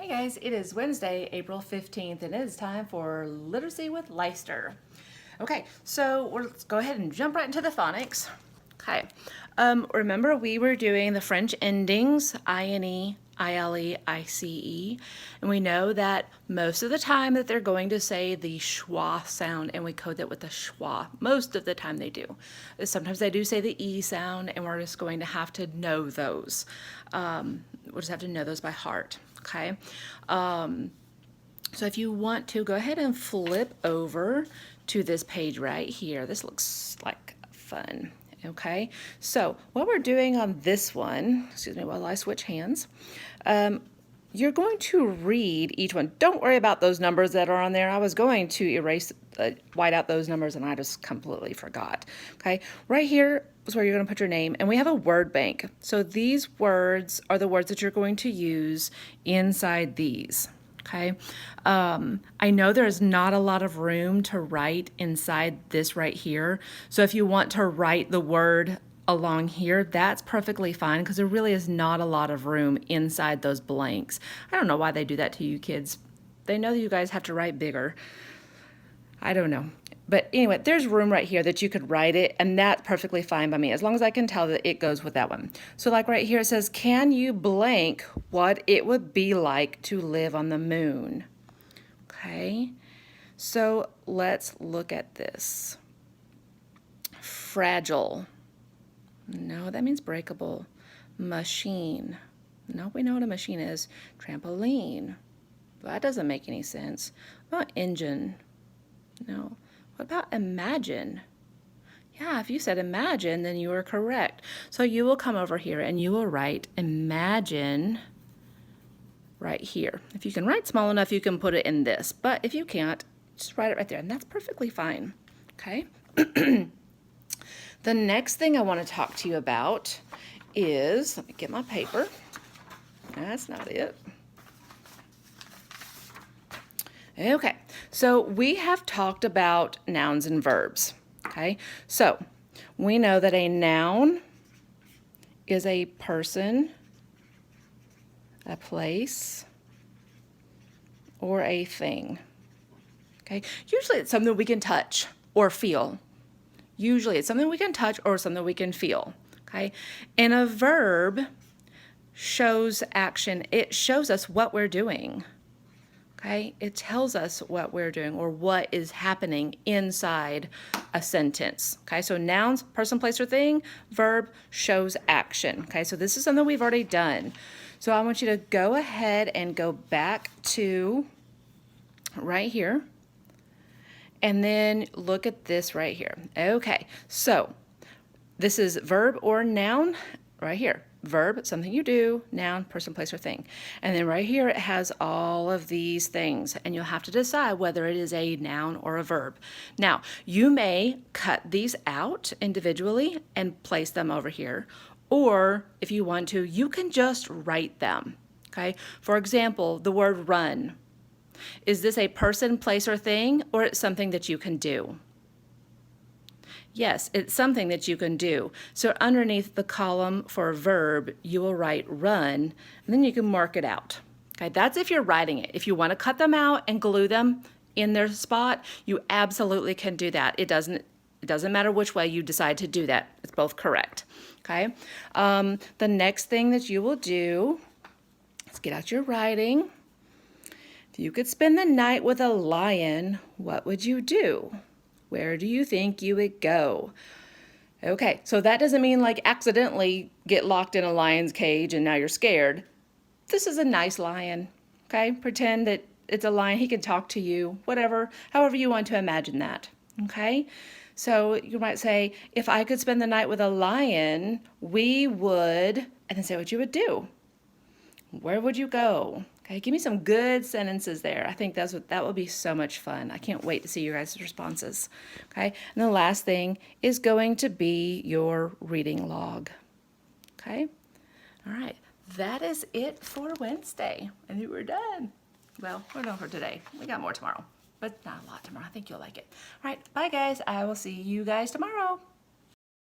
Hey guys, it is Wednesday, April 15th, and it is time for Literacy with Leister. Okay, so let's go ahead and jump right into the phonics. Okay, remember we were doing the French endings, INE, ILE, ICE, and we know that most of the time that they're going to say the schwa sound, and we code that with the schwa. Most of the time they do. Sometimes they do say the E sound, and we're just going to have to know those. We'll just have to know those by heart. Okay, so if you want to, go ahead and flip over to this page right here. This looks like fun. Okay, so what we're doing on this one, excuse me while I switch hands, you're going to read each one. Don't worry about those numbers that are on there. I was going to erase, white out those numbers, and I just completely forgot. Okay, right here is where you're going to put your name, and we have a word bank. So these words are the words that you're going to use inside these. Okay, I know there's not a lot of room to write inside this right here. So if you want to write the word along here, that's perfectly fine, because there really is not a lot of room inside those blanks. I don't know why they do that to you kids. They know that you guys have to write bigger. I don't know. But anyway, there's room right here that you could write it, and that's perfectly fine by me, as long as I can tell that it goes with that one. So like right here, it says, can you blank what it would be like to live on the moon? Okay, so let's look at this. Fragile. No, that means breakable. Machine. No, we know what a machine is. Trampoline. That doesn't make any sense. What about engine? No. What about imagine? Yeah, if you said imagine, then you are correct. So you will come over here and you will write imagine right here. If you can write small enough, you can put it in this. But if you can't, just write it right there, and that's perfectly fine. Okay? The next thing I want to talk to you about is, let me get my paper. That's not it. Okay, so we have talked about nouns and verbs. Okay, so we know that a noun is a person, a place, or a thing. Okay, usually it's something we can touch or feel. Usually it's something we can touch or something we can feel. Okay, and a verb shows action. It shows us what we're doing. Okay, it tells us what we're doing or what is happening inside a sentence. Okay, so nouns, person, place, or thing. Verb shows action. Okay, so this is something we've already done. So I want you to go ahead and go back to right here, and then look at this right here. Okay, so this is verb or noun right here. Verb, something you do, noun, person, place, or thing. And then right here it has all of these things, and you'll have to decide whether it is a noun or a verb. Now, you may cut these out individually and place them over here, or if you want to, you can just write them. Okay, for example, the word run. Is this a person, place, or thing, or it's something that you can do? Yes, it's something that you can do. So underneath the column for a verb, you will write run, and then you can mark it out. Okay, that's if you're writing it. If you want to cut them out and glue them in their spot, you absolutely can do that. It doesn't matter which way you decide to do that. It's both correct. Okay. The next thing that you will do, let's get out your writing. If you could spend the night with a lion, what would you do? Where do you think you would go? Okay, so that doesn't mean like accidentally get locked in a lion's cage and now you're scared. This is a nice lion, okay? Pretend that it's a lion. He can talk to you, whatever, however you want to imagine that, okay? So you might say, if I could spend the night with a lion, we would, and then say what you would do. Where would you go? Okay, give me some good sentences there. I think that would be so much fun. I can't wait to see your guys' responses. Okay, and the last thing is going to be your reading log. Okay, all right, that is it for Wednesday. I think we're done. Well, we're done for today. We got more tomorrow, but not a lot tomorrow. I think you'll like it. All right, bye guys. I will see you guys tomorrow.